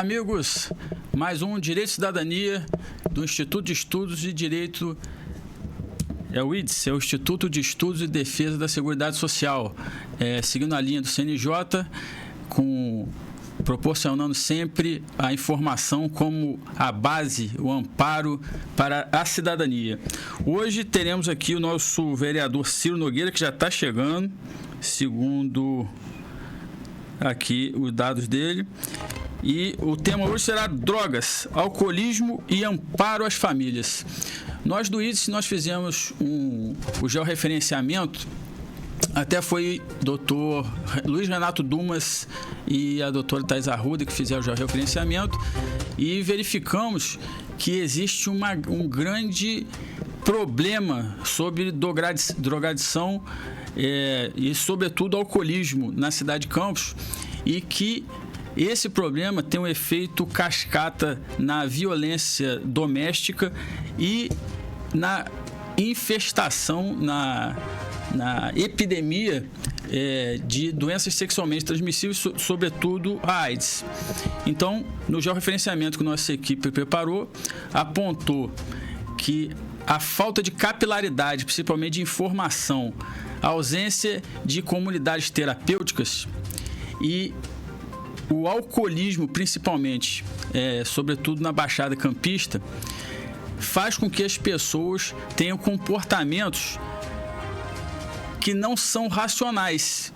Amigos, mais um Direito e Cidadania do Instituto de Estudos de Direito, o IDES, é o Instituto de Estudos e Defesa da Seguridade Social, seguindo a linha do CNJ, proporcionando sempre a informação como a base, o amparo para a cidadania. Hoje teremos aqui o nosso vereador Ciro Nogueira, que já está chegando, segundo aqui os dados dele. E o tema hoje será drogas, alcoolismo e amparo às famílias. Nós do IDES, nós fizemos o georreferenciamento, até foi doutor Luiz Renato Dumas e a doutora Thais Arruda que fizeram o georreferenciamento, e verificamos que existe um grande problema sobre drogadição e, sobretudo, alcoolismo na cidade de Campos, e que esse problema tem um efeito cascata na violência doméstica e na infestação, na epidemia de doenças sexualmente transmissíveis, sobretudo a AIDS. Então, no georreferenciamento que nossa equipe preparou, apontou que a falta de capilaridade, principalmente de informação, a ausência de comunidades terapêuticas e o alcoolismo, principalmente, sobretudo na Baixada Campista, faz com que as pessoas tenham comportamentos que não são racionais.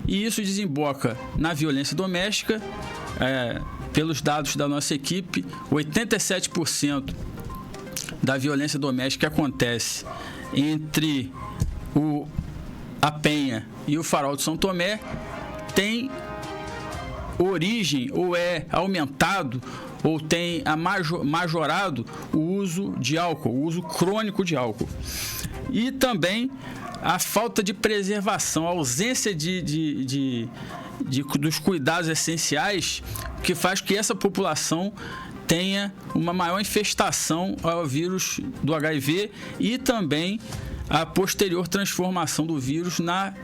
E isso desemboca na violência doméstica. Pelos dados da nossa equipe, 87% da violência doméstica que acontece entre a Penha e o Farol de São Tomé tem origem ou é aumentado ou tem majorado o uso de álcool, o uso crônico de álcool. E também a falta de preservação, a ausência dos cuidados essenciais, que faz que essa população tenha uma maior infestação ao vírus do HIV e também a posterior transformação do vírus na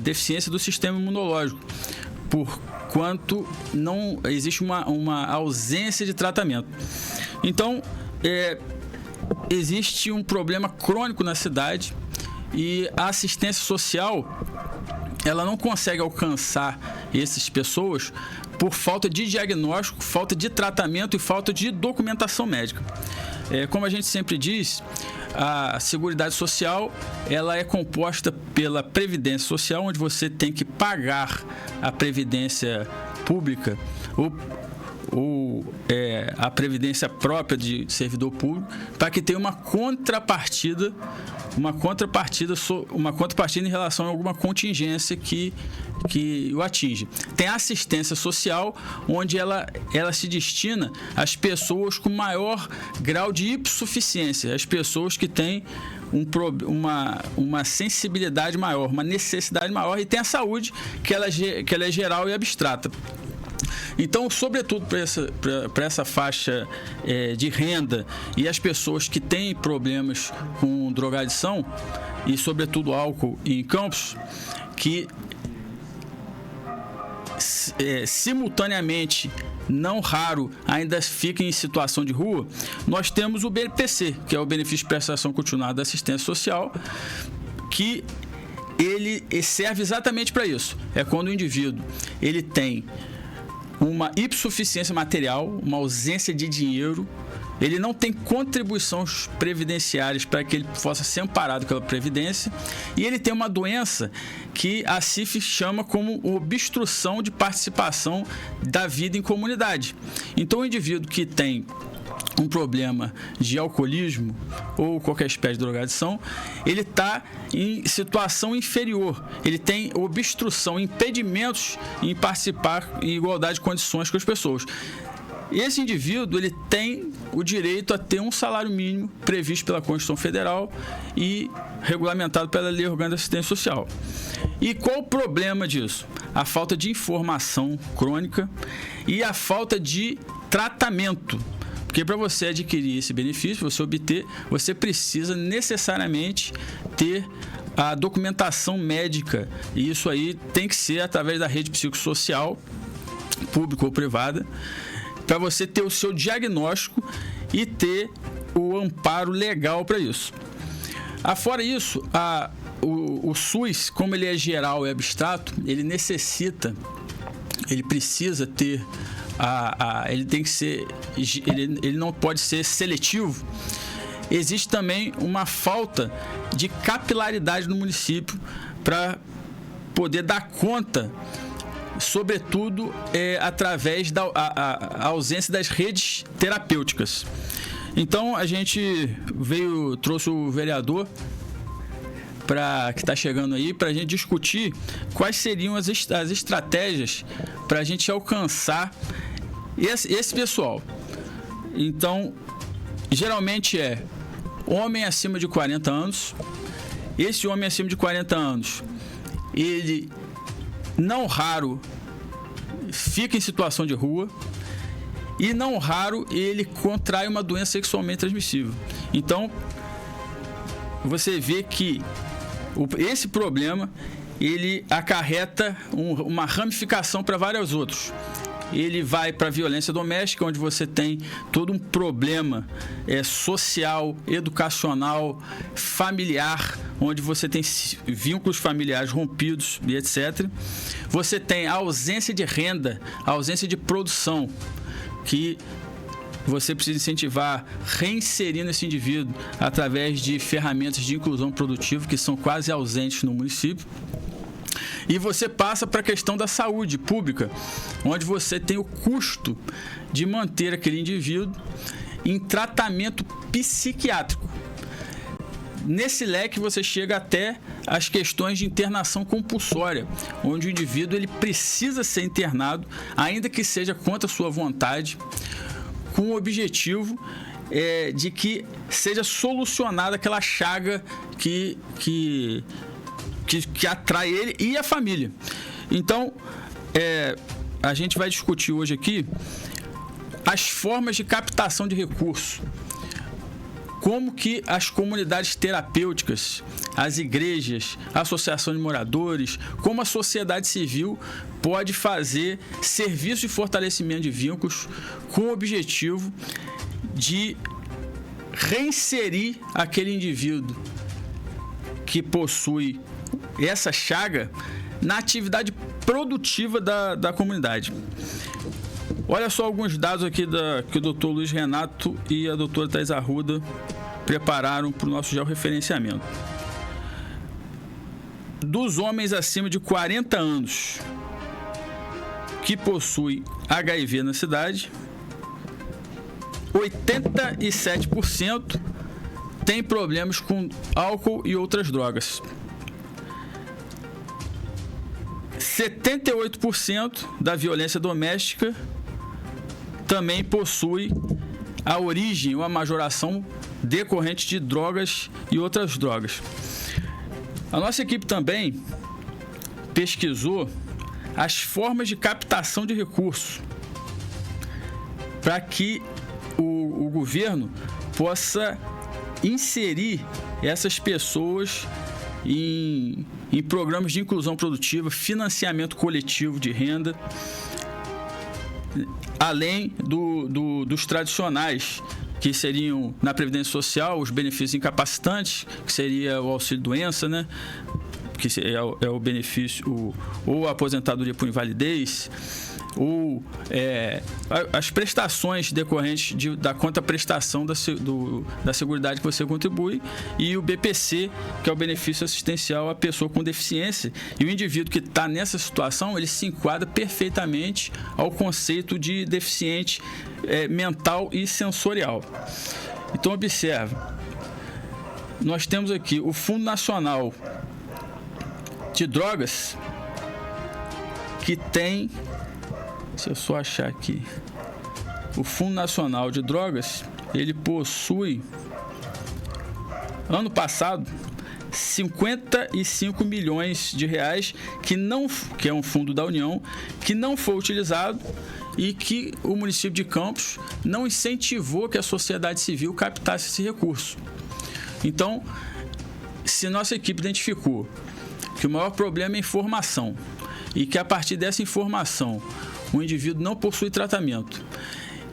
deficiência do sistema imunológico, porquanto não existe uma ausência de tratamento. Então, existe um problema crônico na cidade e a assistência social ela não consegue alcançar essas pessoas por falta de diagnóstico, falta de tratamento e falta de documentação médica. Como a gente sempre diz, a Seguridade Social ela é composta pela Previdência Social, onde você tem que pagar a Previdência Pública ou a Previdência própria de servidor público, para que tenha uma contrapartida em relação a alguma contingência que o atinge. Tem a assistência social, onde ela se destina às pessoas com maior grau de hipossuficiência, as pessoas que têm uma sensibilidade maior, uma necessidade maior, e tem a saúde, que ela é geral e abstrata. Então, sobretudo para essa faixa de renda e as pessoas que têm problemas com drogadição e, sobretudo, álcool em Campos, que simultaneamente, não raro, ainda fica em situação de rua, nós temos o BPC, que é o Benefício de Prestação Continuada da Assistência Social, que ele serve exatamente para isso. É quando o indivíduo ele tem uma hipossuficiência material, uma ausência de dinheiro, ele não tem contribuições previdenciárias para que ele possa ser amparado pela Previdência, e ele tem uma doença que a CIF chama como obstrução de participação da vida em comunidade. Então, o indivíduo que tem um problema de alcoolismo ou qualquer espécie de drogadição, ele está em situação inferior, ele tem obstrução, impedimentos em participar em igualdade de condições com as pessoas. Esse indivíduo ele tem o direito a ter um salário mínimo previsto pela Constituição Federal e regulamentado pela Lei Orgânica de Assistência Social. E qual o problema disso? A falta de informação crônica e a falta de tratamento. Porque para você adquirir esse benefício, você obter, você precisa necessariamente ter a documentação médica. E isso aí tem que ser através da rede psicossocial, pública ou privada, para você ter o seu diagnóstico e ter o amparo legal para isso. Afora isso, o SUS, como ele é geral e abstrato, ele precisa ter ele tem que ser, ele não pode ser seletivo. Existe também uma falta de capilaridade no município para poder dar conta, sobretudo através da ausência das redes terapêuticas. Então a gente trouxe o vereador que está chegando aí para a gente discutir quais seriam as estratégias para a gente alcançar esse pessoal. Então, geralmente é homem acima de 40 anos. Esse homem acima de 40 anos, ele não raro fica em situação de rua e não raro ele contrai uma doença sexualmente transmissível. Então, você vê que esse problema ele acarreta uma ramificação para vários outros. Ele vai para a violência doméstica, onde você tem todo um problema social, educacional, familiar, onde você tem vínculos familiares rompidos e etc. Você tem a ausência de renda, a ausência de produção, que você precisa incentivar reinserindo esse indivíduo através de ferramentas de inclusão produtiva que são quase ausentes no município. E você passa para a questão da saúde pública, onde você tem o custo de manter aquele indivíduo em tratamento psiquiátrico. Nesse leque você chega até as questões de internação compulsória, onde o indivíduo ele precisa ser internado, ainda que seja contra a sua vontade, com o objetivo de que seja solucionada aquela chaga que atrai ele e a família. Então, a gente vai discutir hoje aqui as formas de captação de recursos. Como que as comunidades terapêuticas, as igrejas, a associação de moradores, como a sociedade civil pode fazer serviço de fortalecimento de vínculos com o objetivo de reinserir aquele indivíduo que possui essa chaga na atividade produtiva da comunidade. Olha só alguns dados aqui que o doutor Luiz Renato e a doutora Thais Arruda prepararam para o nosso georreferenciamento. Dos homens acima de 40 anos que possuem HIV na cidade, 87% tem problemas com álcool e outras drogas. 78% da violência doméstica também possui a origem ou a majoração decorrente de drogas e outras drogas. A nossa equipe também pesquisou as formas de captação de recursos para que o governo possa inserir essas pessoas em programas de inclusão produtiva, financiamento coletivo de renda, além dos tradicionais, que seriam na Previdência Social os benefícios incapacitantes, que seria o auxílio-doença, né? Que é o benefício, ou a aposentadoria por invalidez, ou as prestações decorrentes da conta-prestação da Seguridade que você contribui, e o BPC, que é o benefício assistencial à pessoa com deficiência. E o indivíduo que está nessa situação, ele se enquadra perfeitamente ao conceito de deficiente mental e sensorial. Então, observa, nós temos aqui o Fundo Nacional de Drogas, que tem... Se eu só achar aqui, o Fundo Nacional de Drogas, ele possui, ano passado, 55 milhões de reais, que é um fundo da União, que não foi utilizado e que o município de Campos não incentivou que a sociedade civil captasse esse recurso. Então, se nossa equipe identificou que o maior problema é a informação, e que a partir dessa informação o indivíduo não possui tratamento.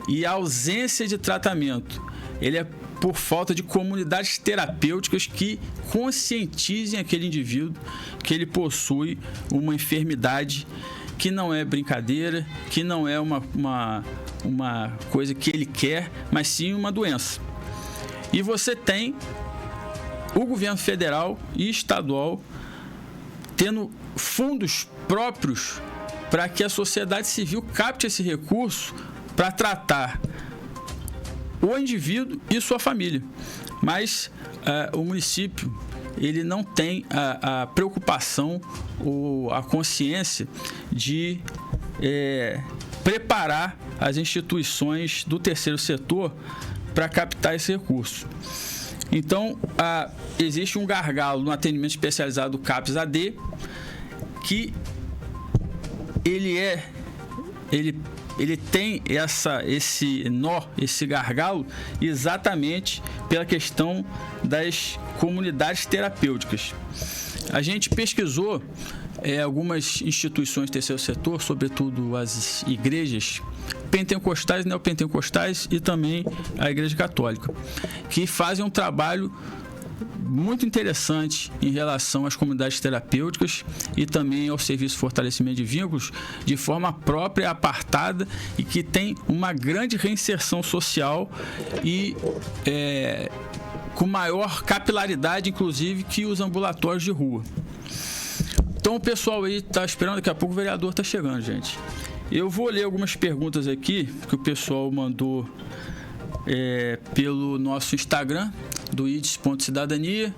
E a ausência de tratamento, ele é por falta de comunidades terapêuticas que conscientizem aquele indivíduo que ele possui uma enfermidade que não é brincadeira, que não é uma coisa que ele quer, mas sim uma doença. E você tem o governo federal e estadual tendo fundos próprios para que a sociedade civil capte esse recurso para tratar o indivíduo e sua família. Mas o município ele não tem a preocupação ou a consciência de preparar as instituições do terceiro setor para captar esse recurso. Então, existe um gargalo no atendimento especializado do CAPS-AD, que ele tem esse nó, esse gargalo, exatamente pela questão das comunidades terapêuticas. A gente pesquisou algumas instituições do terceiro setor, sobretudo as igrejas pentecostais, neopentecostais e também a Igreja Católica, que fazem um trabalho muito interessante em relação às comunidades terapêuticas e também ao serviço de fortalecimento de vínculos de forma própria, apartada, e que tem uma grande reinserção social e com maior capilaridade, inclusive, que os ambulatórios de rua. Então o pessoal aí está esperando, daqui a pouco o vereador está chegando, gente. Eu vou ler algumas perguntas aqui que o pessoal mandou pelo nosso Instagram, do ides.cidadania,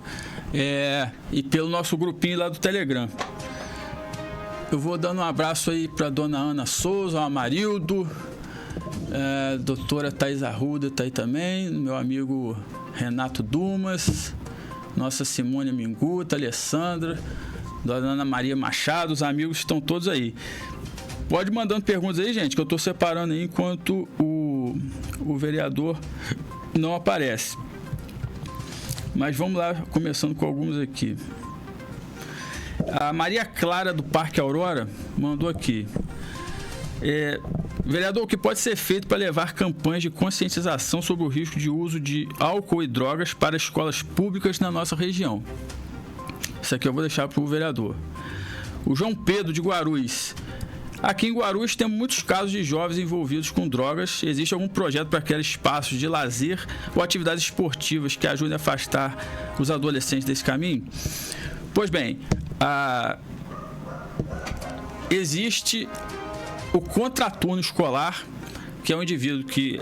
e pelo nosso grupinho lá do Telegram. Eu vou dando um abraço aí para dona Ana Souza, o Amarildo, doutora Thais Arruda está aí também, meu amigo Renato Dumas, nossa Simone Minguta, Alessandra, dona Ana Maria Machado, os amigos estão todos aí. Pode mandando perguntas aí, gente, que eu estou separando aí enquanto o vereador não aparece. Mas vamos lá, começando com alguns aqui. A Maria Clara, do Parque Aurora, mandou aqui. Vereador, o que pode ser feito para levar campanhas de conscientização sobre o risco de uso de álcool e drogas para escolas públicas na nossa região? Isso aqui eu vou deixar para o vereador. O João Pedro, de Guarulhos. Aqui em Guarulhos temos muitos casos de jovens envolvidos com drogas. Existe algum projeto para criar espaços de lazer ou atividades esportivas que ajudem a afastar os adolescentes desse caminho? Pois bem, existe o contraturno escolar, que é um indivíduo que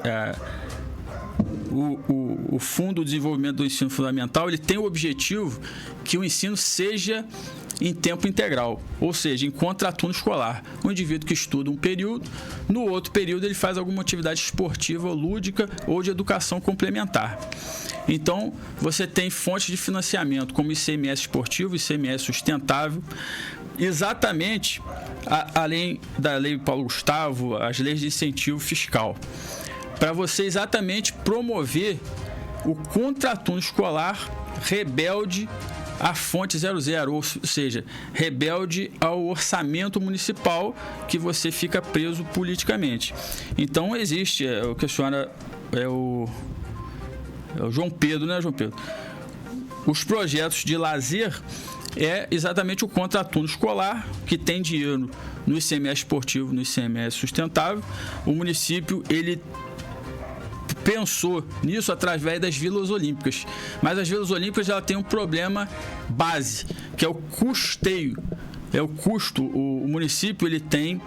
o Fundo de Desenvolvimento do Ensino Fundamental, ele tem o objetivo que o ensino seja em tempo integral, ou seja, em contraturno escolar. Um indivíduo que estuda um período, no outro período ele faz alguma atividade esportiva, lúdica ou de educação complementar. Então, você tem fontes de financiamento como ICMS esportivo, ICMS sustentável, exatamente além da Lei Paulo Gustavo, as leis de incentivo fiscal, para você exatamente promover o contraturno escolar rebelde à fonte 00, ou seja, rebelde ao orçamento municipal, que você fica preso politicamente. Então existe, o que a senhora é o João Pedro, né, João Pedro? Os projetos de lazer é exatamente o contraturno escolar, que tem dinheiro no ICMS esportivo, no ICMS sustentável. O município, ele pensou nisso através das Vilas Olímpicas, mas as Vilas Olímpicas ela tem um problema base, que é o custeio, é o custo. O município ele tem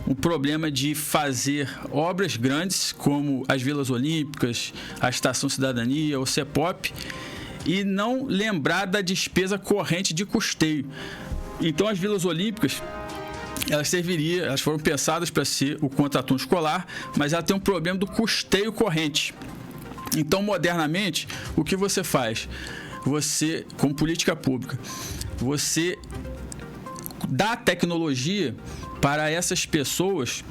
um problema de fazer obras grandes como as Vilas Olímpicas, a Estação Cidadania, o CEPOP, e não lembrar da despesa corrente de custeio. Então as Vilas Olímpicas elas foram pensadas para ser o contraturno escolar, mas ela tem um problema do custeio corrente. Então, modernamente, o que você faz? Você, como política pública, você dá tecnologia para essas pessoas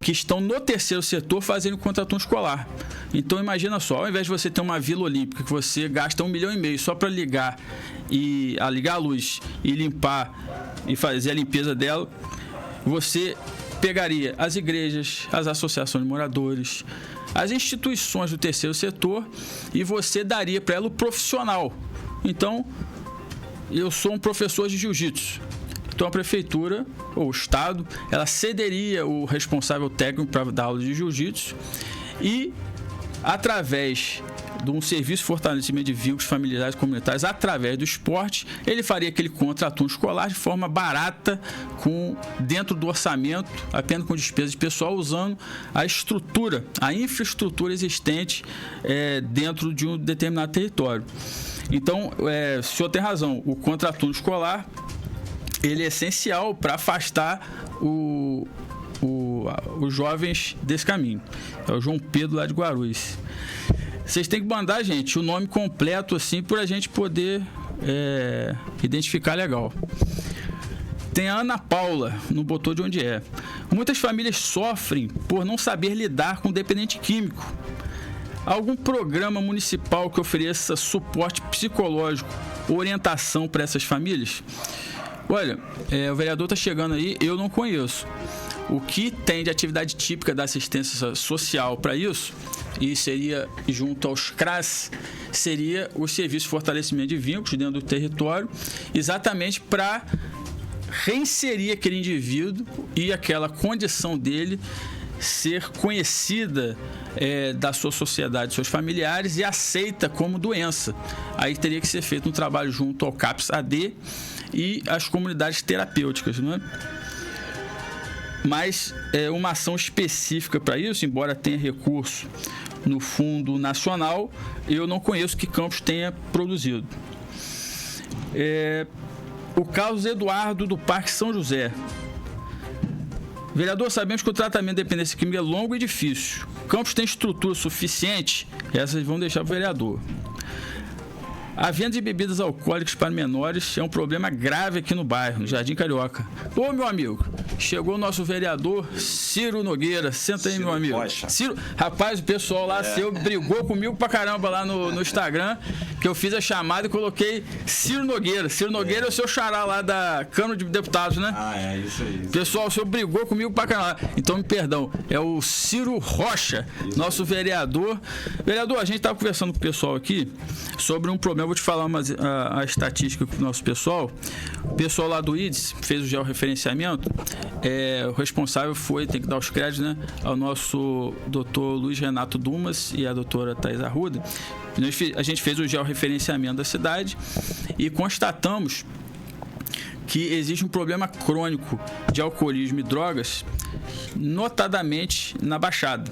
que estão no terceiro setor fazendo o contraturno escolar. Então, imagina só, ao invés de você ter uma Vila Olímpica que você gasta 1,5 milhão só para ligar a luz e limpar e fazer a limpeza dela, você pegaria as igrejas, as associações de moradores, as instituições do terceiro setor e você daria para ela o profissional. Então, eu sou um professor de jiu-jitsu. Então, a prefeitura ou o estado, ela cederia o responsável técnico para dar aula de jiu-jitsu e, através de um serviço de fortalecimento de vínculos familiares e comunitários, através do esporte, ele faria aquele contraturno escolar de forma barata, dentro do orçamento, apenas com despesas de pessoal, usando a estrutura, a infraestrutura existente dentro de um determinado território. Então, o senhor tem razão, o contraturno escolar ele é essencial para afastar os jovens desse caminho. É o João Pedro lá de Guarulhos. Vocês têm que mandar, gente, o nome completo assim para a gente poder identificar legal. Tem a Ana Paula, não botou de onde é. Muitas famílias sofrem por não saber lidar com dependente químico. Algum programa municipal que ofereça suporte psicológico, orientação para essas famílias? Olha, o vereador está chegando aí, eu não conheço. O que tem de atividade típica da assistência social para isso, e seria junto aos CRAS, seria o Serviço de Fortalecimento de Vínculos dentro do território, exatamente para reinserir aquele indivíduo e aquela condição dele ser conhecida da sua sociedade, seus familiares, e aceita como doença. Aí teria que ser feito um trabalho junto ao CAPS-AD e as comunidades terapêuticas, não é? Mas uma ação específica para isso, embora tenha recurso no Fundo Nacional, eu não conheço que Campos tenha produzido. O Carlos Eduardo do Parque São José. Vereador, sabemos que o tratamento de dependência química é longo e difícil. Campos tem estrutura suficiente? Essas vão deixar para o vereador. A venda de bebidas alcoólicas para menores é um problema grave aqui no bairro, no Jardim Carioca. Ô, meu amigo, chegou o nosso vereador Ciro Nogueira. Senta aí, Ciro, meu amigo. Poxa. Ciro, rapaz, o pessoal lá seu brigou comigo pra caramba lá no Instagram, que eu fiz a chamada e coloquei Ciro Nogueira. Ciro Nogueira é o seu xará lá da Câmara de Deputados, né? Isso aí. Pessoal, o senhor brigou comigo pra caramba. Então, me perdão. É o Ciro Rocha, nosso vereador. Vereador, a gente tava conversando com o pessoal aqui sobre um problema. Eu vou te falar a estatística com o nosso pessoal. O pessoal lá do IDES fez o georreferenciamento. O responsável tem que dar os créditos, né, ao nosso doutor Luiz Renato Dumas e a doutora Thais Arruda. A gente fez o georreferenciamento da cidade e constatamos que existe um problema crônico de alcoolismo e drogas, notadamente na Baixada.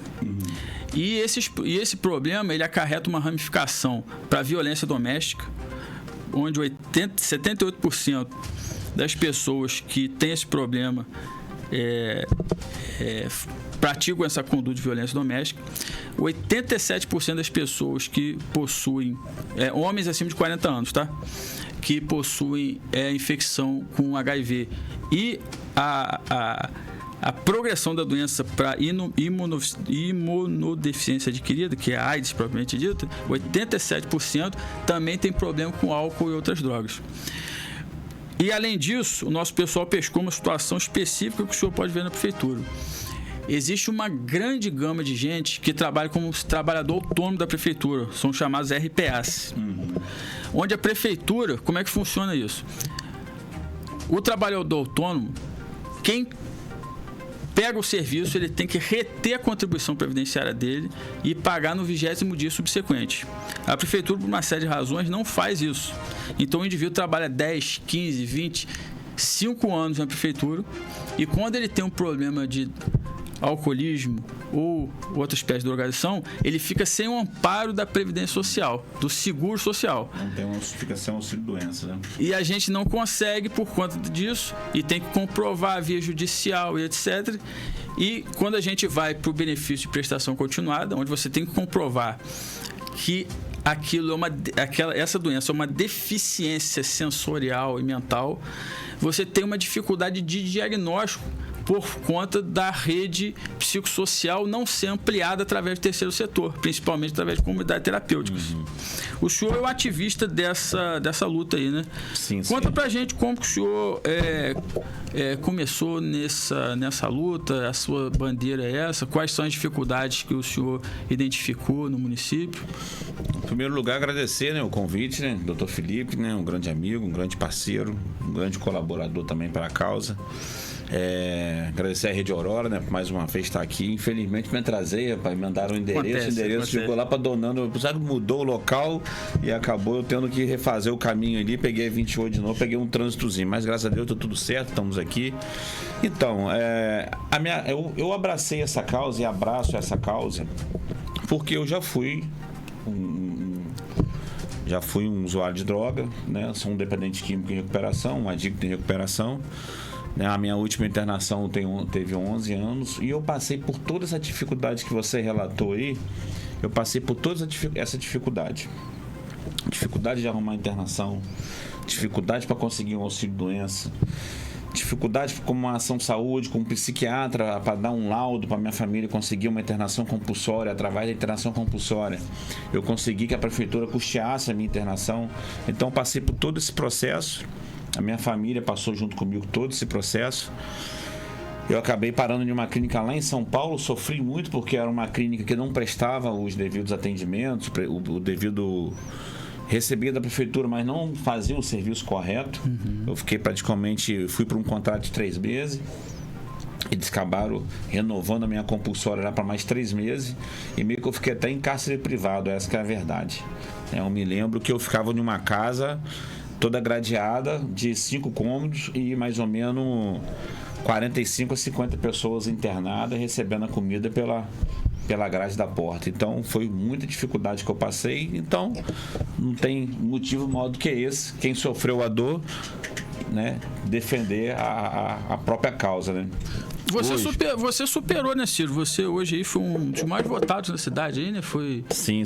E esse problema ele acarreta uma ramificação para a violência doméstica, onde 78% das pessoas que têm esse problema praticam essa conduta de violência doméstica. 87% das pessoas que possuem, homens acima de 40 anos, tá? Que possuem infecção com HIV. E a progressão da doença para imunodeficiência adquirida, que é a AIDS propriamente dita, 87% também tem problema com álcool e outras drogas. E além disso, o nosso pessoal pescou uma situação específica que o senhor pode ver na prefeitura. Existe uma grande gama de gente que trabalha como trabalhador autônomo da prefeitura, são chamados RPAs. Onde a prefeitura, como é que funciona isso? O trabalhador autônomo, quem pega o serviço, ele tem que reter a contribuição previdenciária dele e pagar no 20º dia subsequente. A prefeitura, por uma série de razões, não faz isso. Então o indivíduo trabalha 10, 15, 20, 5 anos na prefeitura e quando ele tem um problema de alcoolismo ou outra espécie de drogadição, ele fica sem o amparo da Previdência Social, do Seguro Social. Não tem uma fica sem auxílio-doença, né? E a gente não consegue por conta disso e tem que comprovar via judicial e etc. E quando a gente vai para o benefício de prestação continuada, onde você tem que comprovar que essa doença é uma deficiência sensorial e mental, você tem uma dificuldade de diagnóstico por conta da rede psicossocial não ser ampliada através do terceiro setor, principalmente através de comunidades terapêuticas. O senhor é o ativista dessa luta aí, né? Sim, Conta sim. pra gente como que o senhor começou nessa luta, a sua bandeira é essa, quais são as dificuldades que o senhor identificou no município? Em primeiro lugar, agradecer, né, o convite, né, Dr. Felipe, né, um grande amigo, um grande parceiro, um grande colaborador também para a causa. Agradecer a Rede Aurora, né, por mais uma vez estar aqui. Infelizmente me atrasei, rapaz, me mandaram o endereço, chegou lá para Donando, sabe, mudou o local e acabou eu tendo que refazer o caminho ali, peguei 28 de novo, peguei um trânsitozinho, mas graças a Deus tá tudo certo, estamos aqui. Então, eu abracei essa causa e abraço essa causa porque eu já fui um usuário de droga, né? Sou um dependente químico em recuperação, um adicto em recuperação. A minha última internação teve 11 anos e eu passei por toda essa dificuldade que você relatou aí. Eu passei por toda essa dificuldade. Dificuldade de arrumar internação, dificuldade para conseguir um auxílio-doença, dificuldade como uma ação de saúde, com um psiquiatra para dar um laudo para minha família conseguir uma internação compulsória. Através da internação compulsória, eu consegui que a prefeitura custeasse a minha internação. Então, passei por todo esse processo. A minha família passou junto comigo todo esse processo. Eu acabei parando em uma clínica lá em São Paulo. Sofri muito porque era uma clínica que não prestava os devidos atendimentos, o devido recebia da prefeitura, mas não fazia o serviço correto. Eu fui para um contrato de 3 meses. Eles acabaram renovando a minha compulsória lá para mais 3 meses e meio que eu fiquei até em cárcere privado, essa que é a verdade. Eu me lembro que eu ficava em uma casa toda gradeada de 5 cômodos e mais ou menos 45 a 50 pessoas internadas recebendo a comida pela grade da porta. Então foi muita dificuldade que eu passei. Então não tem motivo maior do que esse. Quem sofreu a dor, né, defender a própria causa, né? Você superou, né, Ciro? Você hoje aí foi um dos mais votados na cidade aí, né? Sim.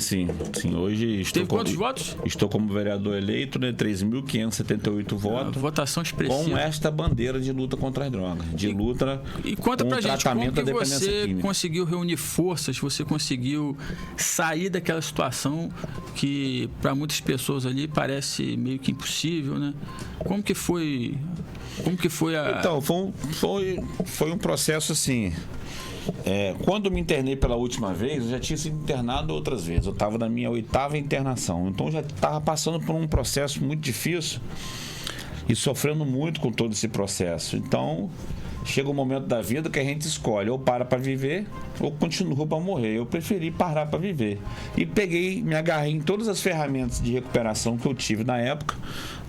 Hoje Teve quantos votos? Estou como vereador eleito, né? 3.578 votos. Votação expressiva. Com esta bandeira de luta contra as drogas. E conta pra gente como que você química. Conseguiu reunir forças, você conseguiu sair daquela situação que para muitas pessoas ali parece meio que impossível, né? Como que foi a... Então, foi um processo assim. Quando me internei pela última vez, eu já tinha sido internado outras vezes. Eu estava na minha 8ª internação. Então, eu já estava passando por um processo muito difícil e sofrendo muito com todo esse processo. Então, chega um momento da vida que a gente escolhe ou para viver ou continua para morrer. Eu preferi parar para viver. E me agarrei em todas as ferramentas de recuperação que eu tive na época,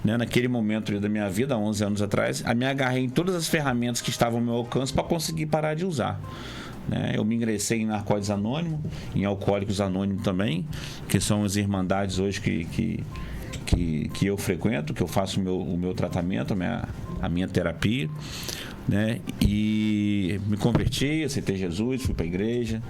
né, naquele momento da minha vida, há 11 anos atrás. Me agarrei em todas as ferramentas que estavam ao meu alcance para conseguir parar de usar. Eu me ingressei em Narcóticos Anônimos, em Alcoólicos Anônimos também, que são as irmandades hoje que eu frequento, que eu faço o meu tratamento, a minha terapia, né? E me converti, aceitei Jesus, fui para a igreja,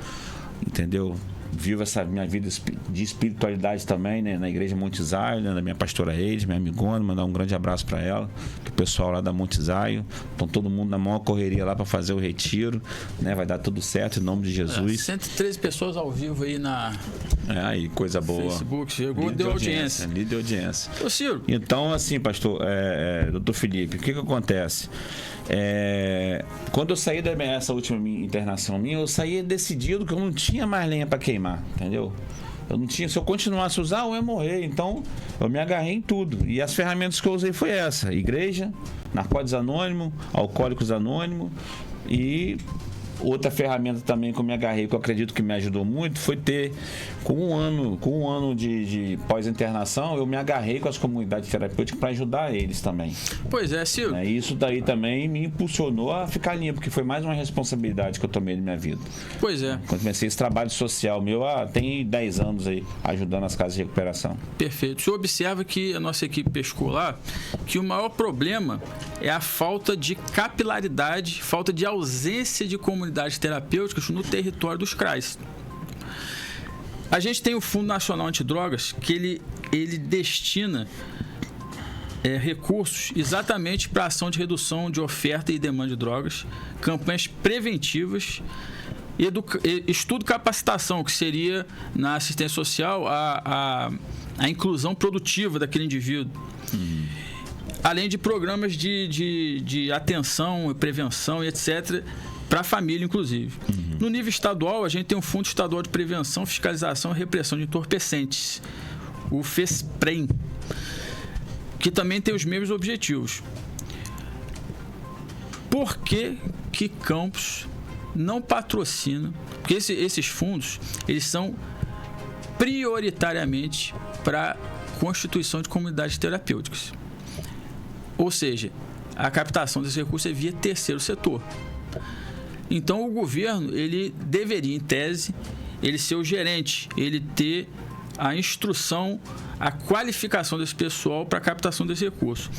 entendeu? Vivo essa minha vida de espiritualidade também, né? Na igreja Monte Zaio, né? Da minha pastora Eide, minha amigona, mandar um grande abraço para ela, que o pessoal lá da Monte Zaio, estão todo mundo na maior correria lá para fazer o retiro, né? Vai dar tudo certo em nome de Jesus. 113 pessoas ao vivo aí aí, coisa boa. Facebook, chegou, deu audiência. Deu audiência. Ô, Ciro. Então, assim, pastor, doutor Felipe, o que acontece? Quando eu saí dessa última internação minha, eu saí decidido que eu não tinha mais lenha para queimar, entendeu? Eu não tinha, se eu continuasse a usar, eu ia morrer. Então, eu me agarrei em tudo. E as ferramentas que eu usei foi essa: igreja, Narcóticos Anônimos, Alcoólicos Anônimos. E outra ferramenta também que eu me agarrei, que eu acredito que me ajudou muito, foi ter, com um ano de pós-internação, eu me agarrei com as comunidades terapêuticas para ajudar eles também. Pois é, Ciro. Isso daí também me impulsionou a ficar limpo, porque foi mais uma responsabilidade que eu tomei na minha vida. Pois é. Quando comecei esse trabalho social meu, tem 10 anos aí, ajudando as casas de recuperação. Perfeito. O senhor observa que a nossa equipe pescou lá, que o maior problema é a falta de capilaridade, falta de ausência de comunidades terapêuticas no território dos CRAs. A gente tem o Fundo Nacional Antidrogas, que ele destina recursos exatamente para ação de redução de oferta e demanda de drogas, campanhas preventivas, estudo e capacitação, que seria na assistência social a inclusão produtiva daquele indivíduo. Além de programas de atenção, prevenção e etc., para a família, inclusive. No nível estadual, a gente tem um Fundo Estadual de Prevenção, Fiscalização e Repressão de Entorpecentes, o FESPREM, que também tem os mesmos objetivos. Por que Campos não patrocina? Porque esses fundos, eles são prioritariamente para a constituição de comunidades terapêuticas. Ou seja, a captação desse recurso é via terceiro setor. Então, o governo, ele deveria, em tese, ele ser o gerente, ele ter a instrução, a qualificação desse pessoal para a captação desse recurso.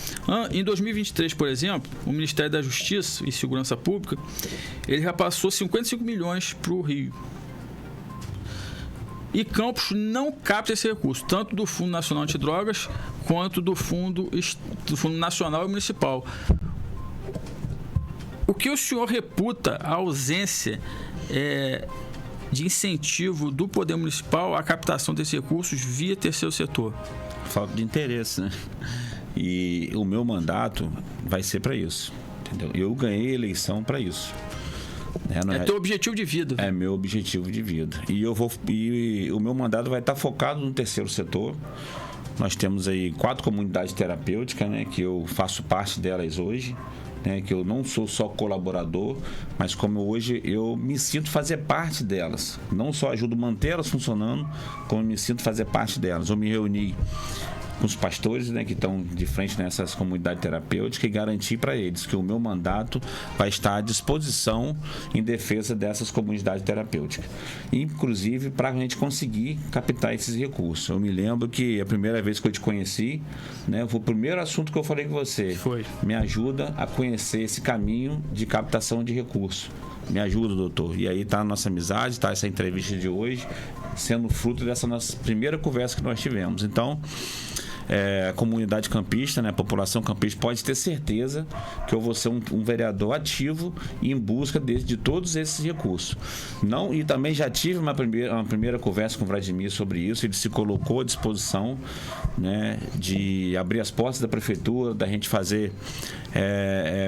Em 2023, por exemplo, o Ministério da Justiça e Segurança Pública, ele repassou 55 milhões para o Rio. E Campos não capta esse recurso, tanto do Fundo Nacional Antidrogas quanto do Fundo Nacional e Municipal. O que o senhor reputa a ausência de incentivo do Poder Municipal à captação desses recursos via terceiro setor? Falta de interesse, né? E o meu vai ser para isso, entendeu? Eu ganhei a eleição para isso. É teu objetivo de vida. É meu objetivo de vida. E o meu mandato vai estar focado no terceiro setor. Nós temos aí 4 comunidades terapêuticas, né, que eu faço parte delas hoje, né, que eu não sou só colaborador, mas como hoje eu me sinto fazer parte delas. Não só ajudo a manter elas funcionando, como me sinto fazer parte delas. Eu me reuni com os pastores, né, que estão de frente nessas comunidades terapêuticas e garantir para eles que o meu mandato vai estar à disposição em defesa dessas comunidades terapêuticas. Inclusive para a gente conseguir captar esses recursos. Eu me lembro que a primeira vez que eu te conheci, né, foi o primeiro assunto que eu falei com você. Foi. Me ajuda a conhecer esse caminho de captação de recursos. Me ajuda, doutor. E aí está a nossa amizade, está essa entrevista de hoje, sendo fruto dessa nossa primeira conversa que nós tivemos. Então, a comunidade campista, né, a população campista pode ter certeza que eu vou ser um vereador ativo e em busca de todos esses recursos. E também já tive uma primeira conversa com o Vladimir sobre isso. Ele se colocou à disposição, né, de abrir as portas da prefeitura, da gente fazer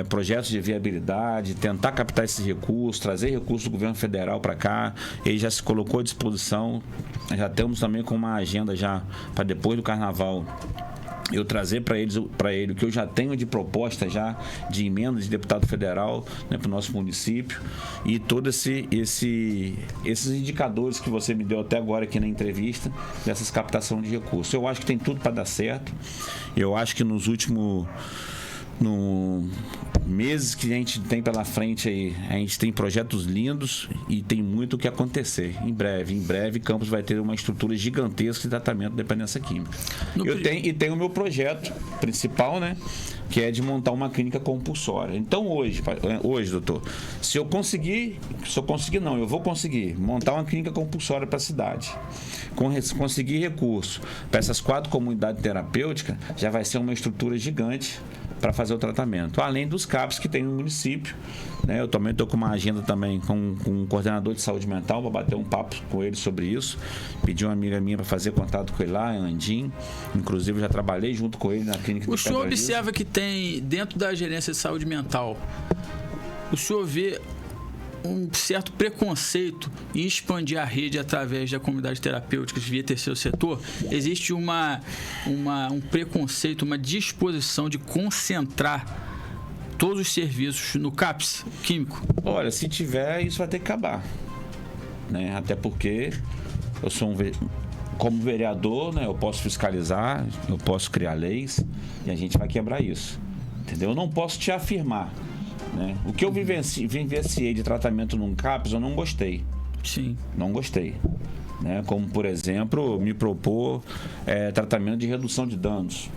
projetos de viabilidade, tentar captar esses recursos, trazer recursos do governo federal para cá. Ele já se colocou à disposição. Já temos também com uma agenda já para depois do carnaval eu trazer para ele o que eu já tenho de proposta já de emenda de deputado federal, né, para o nosso município, e todos esses indicadores que você me deu até agora aqui na entrevista dessas captação de recursos. Eu acho que tem tudo para dar certo. Eu acho que nos últimos meses que a gente tem pela frente aí, a gente tem projetos lindos e tem muito o que acontecer. Em breve, Campos vai ter uma estrutura gigantesca de tratamento de dependência química. Tenho o meu projeto principal, né, que é de montar uma clínica compulsória. Então hoje, doutor, eu vou conseguir montar uma clínica compulsória para a cidade. Conseguir recurso para essas 4 comunidades terapêuticas, já vai ser uma estrutura gigante para fazer o tratamento, além dos CAPs que tem no município, né? Eu também estou com uma agenda também com um coordenador de saúde mental para bater um papo com ele sobre isso. Pedi uma amiga minha para fazer contato com ele lá, Andim. Inclusive já trabalhei junto com ele na clínica. O senhor observa que tem dentro da gerência de saúde mental, o senhor vê um certo preconceito em expandir a rede através da comunidade terapêutica via terceiro setor? Existe um preconceito, uma disposição de concentrar todos os serviços no CAPS químico? Olha, se tiver, isso vai ter que acabar, né? Até porque eu sou como vereador, né, eu posso fiscalizar, eu posso criar leis e a gente vai quebrar isso, entendeu? Eu não posso te afirmar, né? O que eu vivenciei de tratamento num CAPS, eu não gostei. Sim. Não gostei. Né? Como, por exemplo, me propor tratamento de redução de danos.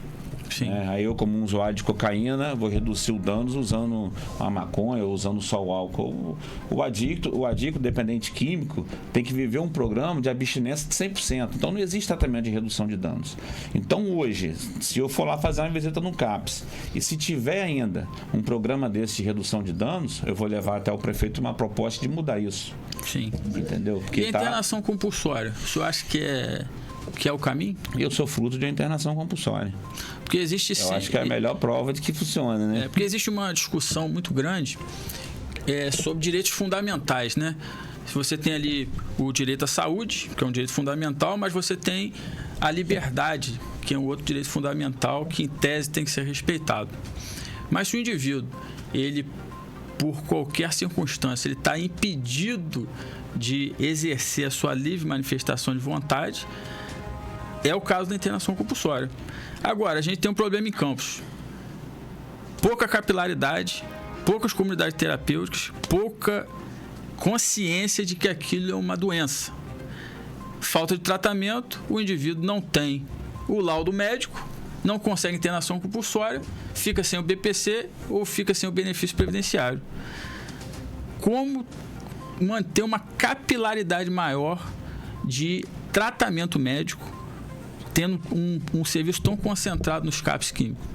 Sim. Aí eu, como um usuário de cocaína, vou reduzir os danos usando a maconha ou usando só o álcool. O adicto dependente químico tem que viver um programa de abstinência de 100%. Então não existe tratamento de redução de danos. Então hoje, se eu for lá fazer uma visita no CAPS e se tiver ainda um programa desse de redução de danos, eu vou levar até o prefeito uma proposta de mudar isso. Sim. Entendeu? Porque e a internação compulsória, o senhor acha que é o caminho? Eu sou fruto de uma internação compulsória. Porque existe Eu acho que é a melhor prova de que funciona, né? Porque existe uma discussão muito grande sobre direitos fundamentais, né? Se você tem ali o direito à saúde, que é um direito fundamental, mas você tem a liberdade, que é um outro direito fundamental que, em tese, tem que ser respeitado. Mas se o indivíduo, ele, por qualquer circunstância, ele está impedido de exercer a sua livre manifestação de vontade, é o caso da internação compulsória. Agora, a gente tem um problema em Campos. Pouca capilaridade, poucas comunidades terapêuticas, pouca consciência de que aquilo é uma doença. Falta de tratamento, o indivíduo não tem o laudo médico, não consegue internação compulsória, fica sem o BPC ou fica sem o benefício previdenciário. Como manter uma capilaridade maior de tratamento médico, tendo um serviço tão concentrado nos CAPs químicos?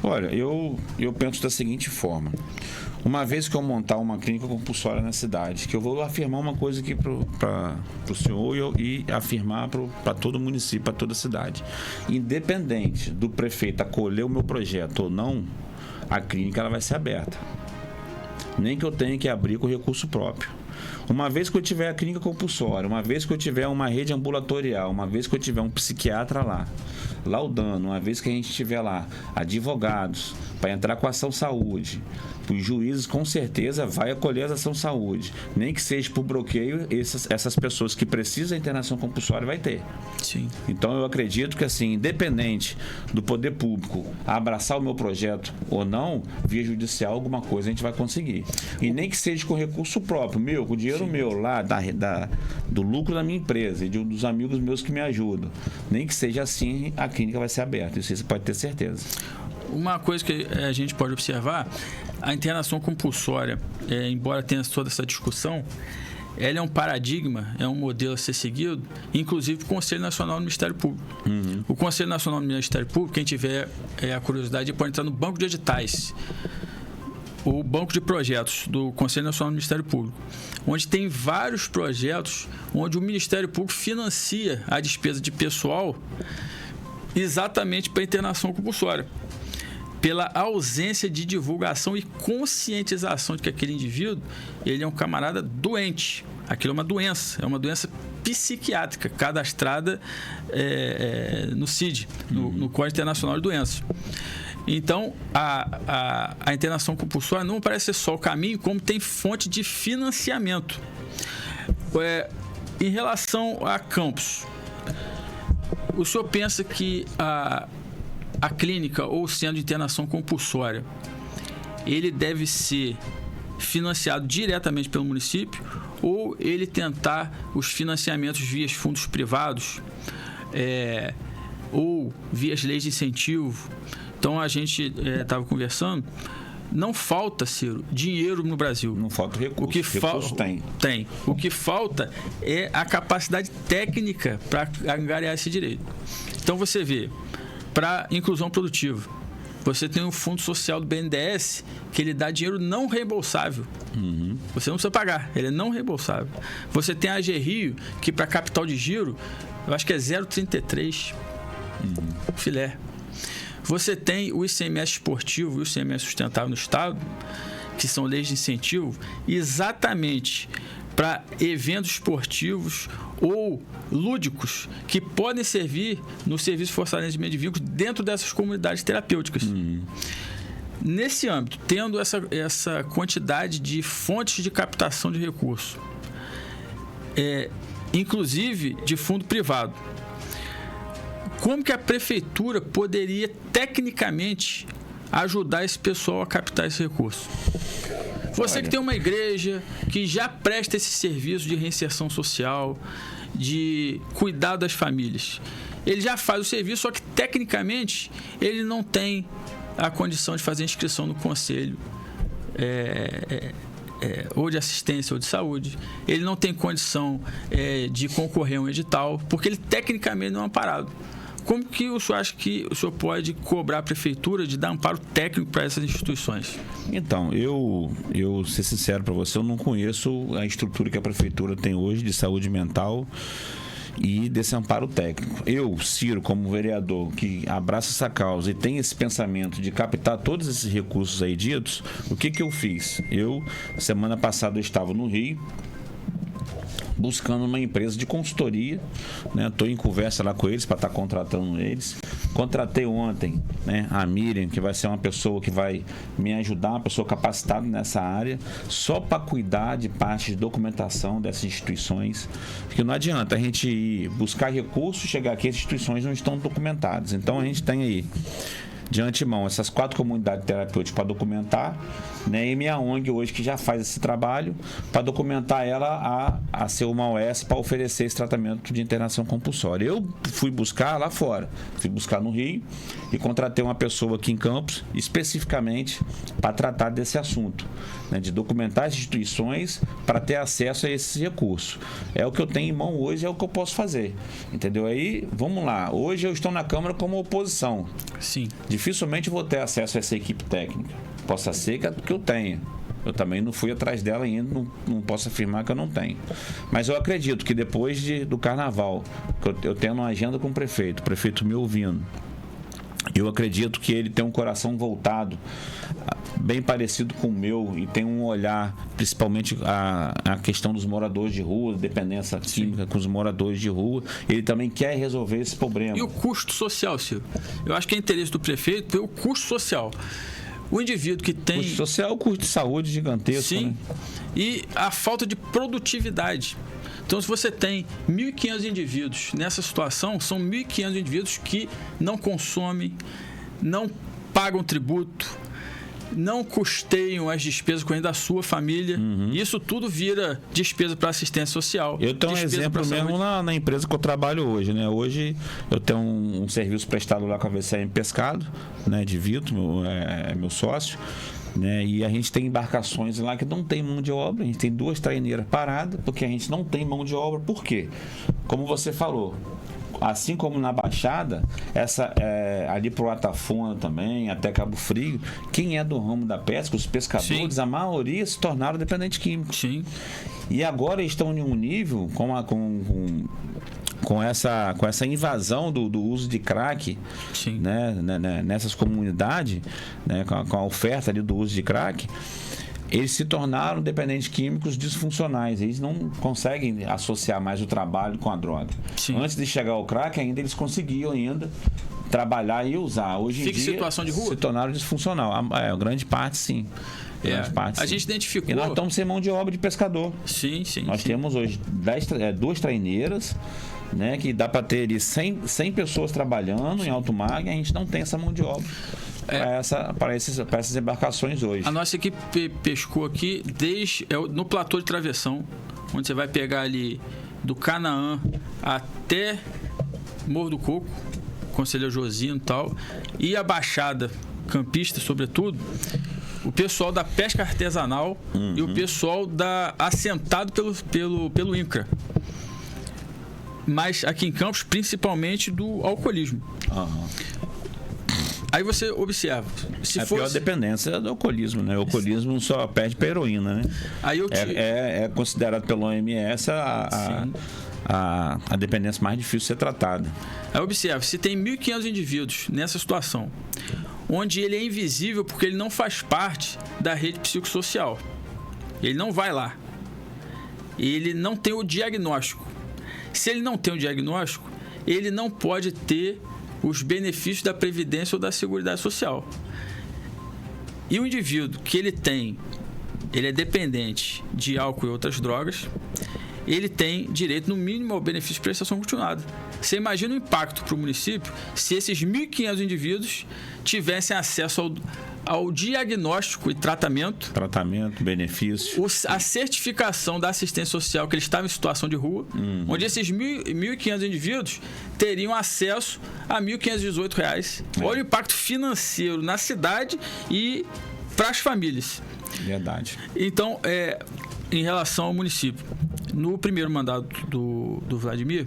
Olha, eu penso da seguinte forma. Uma vez que eu montar uma clínica compulsória na cidade, que eu vou afirmar uma coisa aqui para o senhor e afirmar para todo o município, para toda a cidade. Independente do prefeito acolher o meu projeto ou não, a clínica ela vai ser aberta. Nem que eu tenha que abrir com recurso próprio. Uma vez que eu tiver a clínica compulsória, uma vez que eu tiver uma rede ambulatorial, uma vez que eu tiver um psiquiatra lá, laudando, uma vez que a gente tiver lá advogados para entrar com a ação saúde, os juízes com certeza vai acolher a ação saúde, nem que seja por bloqueio, essas pessoas que precisam da internação compulsória vai ter. Sim. Então eu acredito que assim, independente do poder público abraçar o meu projeto ou não, via judicial alguma coisa a gente vai conseguir. E nem que seja com recurso próprio, meu, com dinheiro Sim. meu lá, do lucro da minha empresa e dos amigos meus que me ajudam. Nem que seja assim, a clínica vai ser aberta, isso você pode ter certeza. Uma coisa que a gente pode observar, a internação compulsória, embora tenha toda essa discussão, ela é um paradigma, é um modelo a ser seguido, inclusive o Conselho Nacional do Ministério Público. Uhum. O Conselho Nacional do Ministério Público, quem tiver a curiosidade, pode entrar no banco de editais, o banco de projetos do Conselho Nacional do Ministério Público, onde tem vários projetos onde o Ministério Público financia a despesa de pessoal exatamente para a internação compulsória, pela ausência de divulgação e conscientização de que aquele indivíduo ele é um camarada doente. Aquilo é uma doença psiquiátrica cadastrada no CID, no Código Internacional de Doenças. Então, a internação compulsória não parece ser só o caminho, como tem fonte de financiamento. Em relação a Campos, o senhor pensa que a clínica ou o centro de internação compulsória, ele deve ser financiado diretamente pelo município ou ele tentar os financiamentos via fundos privados ou via leis de incentivo? Então, a gente estava conversando, não falta, Ciro, dinheiro no Brasil. Não falta recurso. Recurso tem. O que falta é a capacidade técnica para angariar esse direito. Então, você vê, para inclusão produtiva, você tem o Fundo Social do BNDES, que ele dá dinheiro não reembolsável. Uhum. Você não precisa pagar, ele é não reembolsável. Você tem a AG Rio, que para capital de giro, eu acho que é 0,33 filé. Você tem o ICMS esportivo e o ICMS sustentável no Estado, que são leis de incentivo, exatamente para eventos esportivos ou lúdicos que podem servir no serviço forçado de vínculos dentro dessas comunidades terapêuticas. Nesse âmbito, tendo essa quantidade de fontes de captação de recursos, inclusive de fundo privado, como que a prefeitura poderia tecnicamente ajudar esse pessoal a captar esse recurso? Você que tem uma igreja que já presta esse serviço de reinserção social, de cuidar das famílias, ele já faz o serviço, só que tecnicamente ele não tem a condição de fazer inscrição no conselho ou de assistência ou de saúde. Ele não tem condição de concorrer a um edital, porque ele tecnicamente não é amparado. Como que o senhor acha que o senhor pode cobrar a prefeitura de dar amparo técnico para essas instituições? Então, eu ser sincero para você, eu não conheço a estrutura que a prefeitura tem hoje de saúde mental e desse amparo técnico. Eu, Ciro, como vereador que abraça essa causa e tem esse pensamento de captar todos esses recursos aí ditos, o que eu fiz? Semana passada eu estava no Rio, buscando uma empresa de consultoria, né? Estou em conversa lá com eles para estar contratando eles. Contratei ontem, né, a Miriam, que vai ser uma pessoa que vai me ajudar, uma pessoa capacitada nessa área, só para cuidar de parte de documentação dessas instituições, porque não adianta a gente ir buscar recursos, chegar aqui, as instituições não estão documentadas. Então a gente tem aí de antemão essas 4 comunidades terapêuticas para documentar, né? E minha ONG hoje que já faz esse trabalho para documentar ela a ser uma OS para oferecer esse tratamento de internação compulsória. Eu fui buscar lá fora, fui buscar no Rio e contratei uma pessoa aqui em Campos especificamente para tratar desse assunto, né? De documentar as instituições para ter acesso a esses recursos. É o que eu tenho em mão hoje, é o que eu posso fazer, entendeu? Aí, vamos lá, hoje eu estou na Câmara como oposição. Sim. Dificilmente vou ter acesso a essa equipe técnica. Possa ser que eu tenha. Eu também não fui atrás dela ainda, não posso afirmar que eu não tenho. Mas eu acredito que depois do carnaval, que eu tenho uma agenda com o prefeito me ouvindo, eu acredito que ele tem um coração voltado, bem parecido com o meu, e tem um olhar, principalmente a questão dos moradores de rua, dependência química com os moradores de rua. Ele também quer resolver esse problema. E o custo social, Ciro? Eu acho que é interesse do prefeito ver o custo social. O indivíduo que tem... Custo social, custo de saúde gigantesco. Sim, né? E a falta de produtividade. Então, se você tem 1.500 indivíduos nessa situação, são 1.500 indivíduos que não consomem, não pagam tributo, não custeiam as despesas correntes da sua família. Isso tudo vira despesa para assistência social. Eu tenho um exemplo mesmo na empresa que eu trabalho hoje, né? Hoje eu tenho um serviço prestado lá com a VCM Pescado, né? De Vitor, meu sócio, né? E a gente tem embarcações lá que não tem mão de obra. A gente tem 2 traineiras paradas porque a gente não tem mão de obra. Por quê? Como você falou, assim como na Baixada, ali pro Atafona também, até Cabo Frio, quem é do ramo da pesca, os pescadores, Sim. a maioria se tornaram dependentes químicos. Sim. E agora estão em um nível com essa invasão do uso de crack, Sim. né, nessas comunidades, né, com a oferta ali do uso de crack, eles se tornaram dependentes químicos disfuncionais. Eles não conseguem associar mais o trabalho com a droga. Sim. Antes de chegar ao crack, ainda eles conseguiam trabalhar e usar. Hoje em dia, situação de rua? se tornaram disfuncional. A grande parte, sim. A gente identificou... E nós estamos sem mão de obra de pescador. Sim. Nós temos hoje 2 traineiras, né, que dá para ter ali 100 pessoas trabalhando em alto mar, e a gente não tem essa mão de obra para essas embarcações hoje. A nossa equipe pescou aqui no platô de travessão, onde você vai pegar ali do Canaã até Morro do Coco, Conselheiro Josino e tal, e a Baixada Campista, sobretudo, o pessoal da pesca artesanal e o pessoal assentado pelo INCRA. Mas aqui em Campos, principalmente do alcoolismo. Aí você observa. A pior dependência é do alcoolismo, né? O alcoolismo só perde para heroína, né? Aí é considerado pelo OMS a dependência mais difícil de ser tratada. Aí observa, se tem 1.500 indivíduos nessa situação, onde ele é invisível porque ele não faz parte da rede psicossocial. Ele não vai lá. Ele não tem o diagnóstico. Se ele não tem o diagnóstico, ele não pode ter os benefícios da Previdência ou da Seguridade Social. E o indivíduo que ele é dependente de álcool e outras drogas, ele tem direito, no mínimo, ao benefício de prestação continuada. Você imagina o impacto para o município se esses 1.500 indivíduos tivessem acesso ao diagnóstico e tratamento, benefício, a certificação da assistência social que ele estava em situação de rua, onde esses 1.500 indivíduos teriam acesso a R$ 1.518. Olha o impacto financeiro na cidade e para as famílias. Verdade. Então, em relação ao município, no primeiro mandato do Vladimir,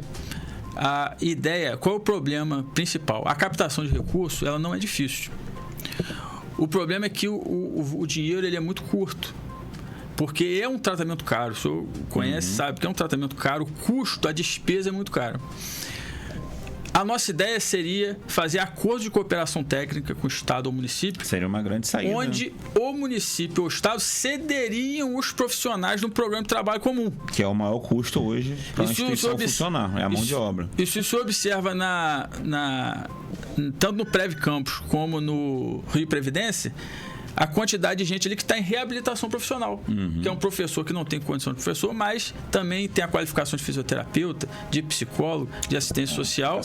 a ideia, qual é o problema principal? A captação de recursos, ela não é difícil. O problema é que o dinheiro ele é muito curto, porque é um tratamento caro. O senhor conhece, sabe que é um tratamento caro, o custo, a despesa é muito caro. A nossa ideia seria fazer acordo de cooperação técnica com o Estado ou município. Seria uma grande saída. Onde o município ou o Estado cederiam os profissionais no programa de trabalho comum. Que é o maior custo hoje para a instituição funcionar, é a mão de obra. Isso se observa tanto no Prev Campus como no Rio Previdência, a quantidade de gente ali que está em reabilitação profissional, que é um professor que não tem condição de professor, mas também tem a qualificação de fisioterapeuta, de psicólogo, de assistência social,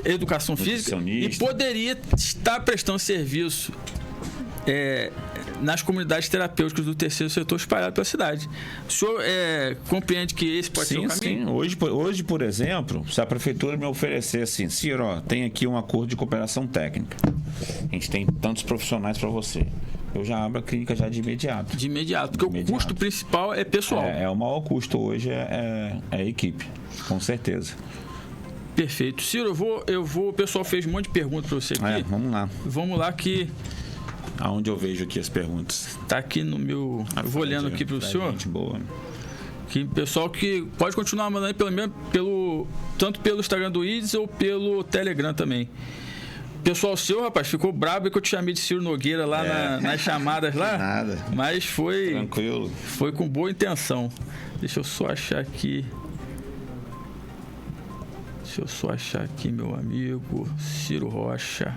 educação física, e poderia estar prestando serviço nas comunidades terapêuticas do terceiro setor espalhado pela cidade. O senhor compreende que esse pode ser o caminho? Sim. Hoje, por exemplo, se a prefeitura me oferecer assim, Ciro, tem aqui um acordo de cooperação técnica, a gente tem tantos profissionais para você, eu já abro a clínica já de imediato. De imediato, porque o custo principal é pessoal. O maior custo hoje é a equipe, com certeza. Perfeito. Ciro, o pessoal fez um monte de perguntas para você aqui. Vamos lá que... Aonde eu vejo aqui as perguntas? Tá aqui no meu... Eu vou olhando aqui para o senhor. Gente boa. Que pessoal que pode continuar mandando aí tanto pelo Instagram do IDES ou pelo Telegram também. Pessoal seu, rapaz, ficou brabo que eu te chamei de Ciro Nogueira lá nas chamadas lá. Nada. Mas foi... Tranquilo. Foi com boa intenção. Deixa eu só achar aqui, meu amigo Ciro Rocha.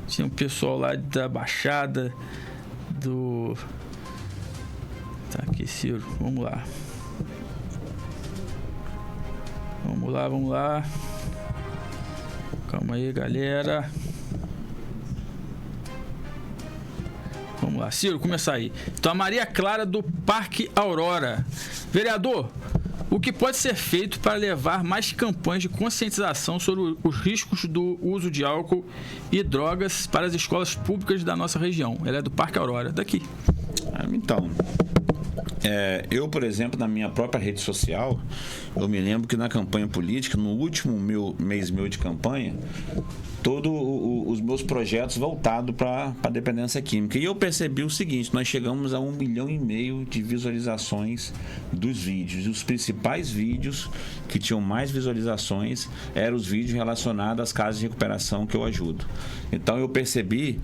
Tinha um pessoal lá da Baixada Tá aqui, Ciro. Vamos lá. Calma aí, galera. Vamos lá, Ciro, começar aí. Então, a Maria Clara do Parque Aurora. Vereador, o que pode ser feito para levar mais campanhas de conscientização sobre os riscos do uso de álcool e drogas para as escolas públicas da nossa região? Ela é do Parque Aurora, daqui. Então, eu, por exemplo, na minha própria rede social, eu me lembro que na campanha política, no último mês de campanha, todos os meus projetos voltados para a dependência química. E eu percebi o seguinte, nós chegamos a 1,5 milhão de visualizações dos vídeos. E os principais vídeos que tinham mais visualizações eram os vídeos relacionados às casas de recuperação que eu ajudo. Então eu percebi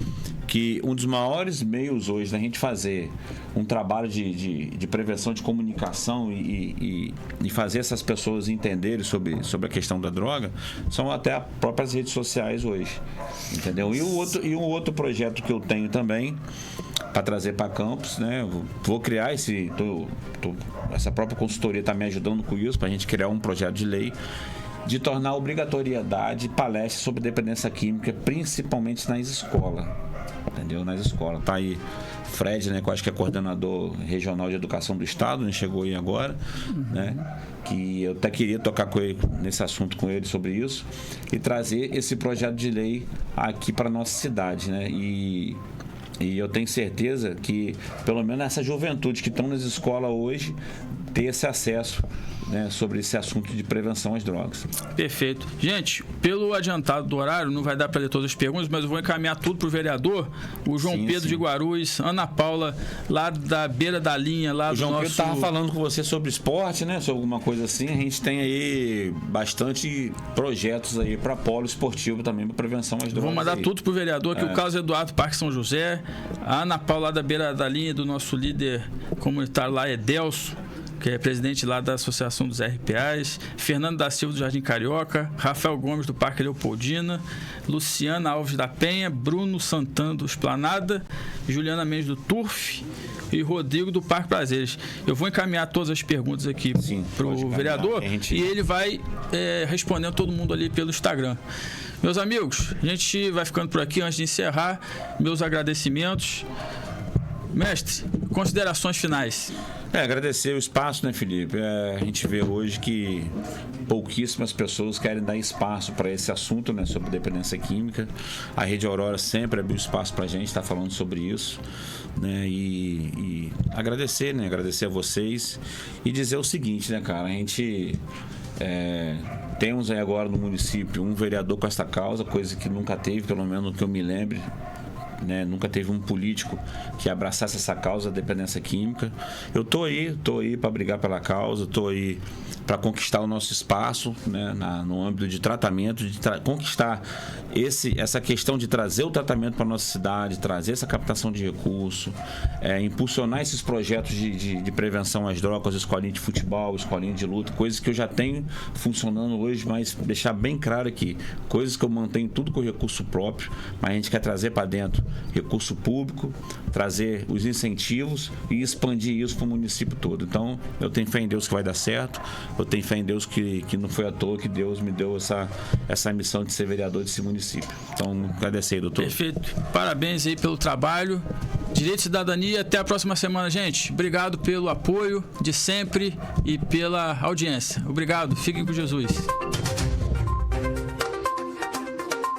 que um dos maiores meios hoje da gente fazer um trabalho de prevenção de comunicação e fazer essas pessoas entenderem sobre a questão da droga são até as próprias redes sociais hoje, entendeu? E um outro projeto que eu tenho também para trazer para Campos, né? Vou criar essa própria consultoria está me ajudando com isso, para a gente criar um projeto de lei de tornar obrigatoriedade palestras sobre dependência química, principalmente nas escolas. Entendeu? Nas escolas. Tá aí Fred, né, que eu acho que é coordenador regional de educação do estado, né, chegou aí agora, né, que eu até queria tocar com ele, nesse assunto com ele sobre isso e trazer esse projeto de lei aqui para nossa cidade, né, e eu tenho certeza que pelo menos essa juventude que estão nas escolas hoje ter esse acesso, né, sobre esse assunto de prevenção às drogas. Perfeito. Gente, pelo adiantado do horário, não vai dar para ler todas as perguntas, mas eu vou encaminhar tudo para o vereador, o João Pedro de Guarulhos, Ana Paula, lá da beira da linha, lá do nosso... O João Pedro estava falando com você sobre esporte, né, sobre alguma coisa assim. A gente tem aí bastante projetos aí para polo esportivo também, para prevenção às drogas. Vou mandar tudo para o vereador, que o Carlos Eduardo Parque São José, a Ana Paula, lá da beira da linha, do nosso líder comunitário lá, Edelso, que é presidente lá da Associação dos RPAs, Fernando da Silva do Jardim Carioca, Rafael Gomes do Parque Leopoldina, Luciana Alves da Penha, Bruno Santana do Esplanada, Juliana Mendes do Turf, e Rodrigo do Parque Prazeres. Eu vou encaminhar todas as perguntas aqui para o vereador e ele vai respondendo todo mundo ali pelo Instagram. Meus amigos, a gente vai ficando por aqui. Antes de encerrar, meus agradecimentos. Mestre, considerações finais. Agradecer o espaço, né, Felipe? A gente vê hoje que pouquíssimas pessoas querem dar espaço para esse assunto, né, sobre dependência química. A Rede Aurora sempre abriu espaço para a gente estar falando sobre isso, né, e agradecer, né, agradecer a vocês e dizer o seguinte, né, cara, a gente temos aí agora no município um vereador com esta causa, coisa que nunca teve, pelo menos que eu me lembre. Né, nunca teve um político que abraçasse essa causa da dependência química. Eu tô aí para brigar pela causa, tô aí para conquistar o nosso espaço, né, no âmbito de tratamento, de conquistar essa questão de trazer o tratamento para nossa cidade, trazer essa captação de recurso, impulsionar esses projetos de prevenção às drogas, escolinha de futebol, escolinha de luta, coisas que eu já tenho funcionando hoje, mas deixar bem claro aqui, coisas que eu mantenho tudo com recurso próprio, mas a gente quer trazer para dentro recurso público, trazer os incentivos e expandir isso para o município todo. Então, eu tenho fé em Deus que vai dar certo, eu tenho fé em Deus que não foi à toa que Deus me deu essa missão de ser vereador desse município. Então, agradecer, doutor. Perfeito. Parabéns aí pelo trabalho. Direito e Cidadania, até a próxima semana, gente. Obrigado pelo apoio de sempre e pela audiência. Obrigado. Fiquem com Jesus.